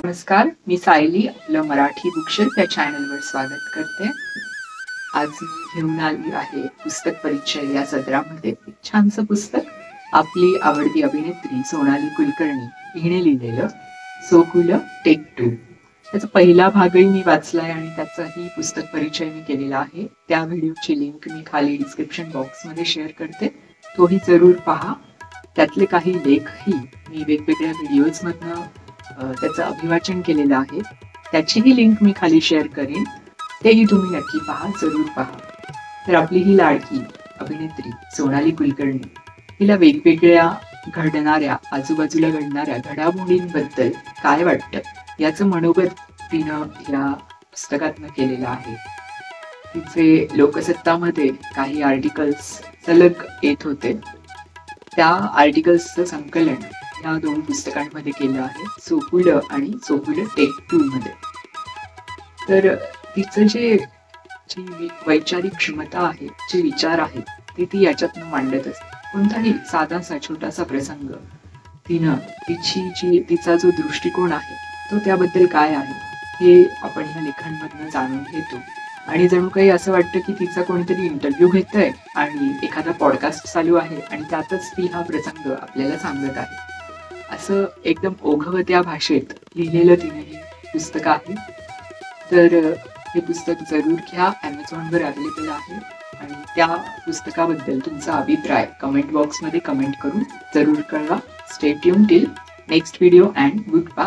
नमस्कार, मी सायली आपलं मराठी बुकशेल्फ या चॅनलवर स्वागत करते. आज मी घेऊन आली आहे पुस्तक परिचय या सदरामध्ये एक छानसं पुस्तक. आपली आवडती अभिनेत्री सोनाली कुलकर्णी हिने लिहिलेलं सोकुल टेक 2. त्याचा पहिला भागही मी वाचलाय आणि त्याचाही पुस्तक परिचय मी केलेला आहे. त्या व्हिडिओची लिंक मी खाली डिस्क्रिप्शन बॉक्समध्ये शेअर करते, तोही जरूर पहा. त्यातले काही लेखही मी वेगवेगळ्या व्हिडिओजमधनं त्याचं अभिवाचन केलेलं आहे, त्याचीही लिंक मी खाली शेअर करेन, तेही तुम्ही नक्की पहा, जरूर पहा. तर आपली ही लाडकी अभिनेत्री सोनाली कुलकर्णी हिला वेगवेगळ्या घडणाऱ्या आजूबाजूला घडणाऱ्या घडामोडींबद्दल काय वाटतं याचं मनोगत तिनं या पुस्तकातनं केलेलं आहे. तिचे लोकसत्तामध्ये काही आर्टिकल्स सलग येत होते, त्या आर्टिकल्सचं संकलन या 2 पुस्तकांमध्ये केलं आहे, सोकुल आणि सोकुल टेक 2 मध्ये. तर तिचं जी वैचारिक क्षमता आहे, जे विचार आहेत, ती याच्यातनं मांडत असते. कोणताही साधासा छोटासा प्रसंग तिनं तिचा जो दृष्टिकोन आहे तो त्याबद्दल काय आहे हे आपण ह्या लेखांमधनं जाणून घेतो. आणि जणू काही असं वाटतं की तिचा कोणीतरी इंटरव्ह्यू घेतोय आणि एखादा पॉडकास्ट चालू आहे आणि त्यातच ती हा प्रसंग आपल्याला सांगत आहे, असं एकदम ओघवत्या भाषेत लिहिलेलं तिने हे पुस्तक आहे. तर हे पुस्तक जरूर घ्या, ॲमेझॉनवर अवेलेबल आहे. आणि त्या पुस्तकाबद्दल तुमचा अभिप्राय कमेंट बॉक्समध्ये कमेंट करून जरूर कळवा. Stay tune till next video and good bye.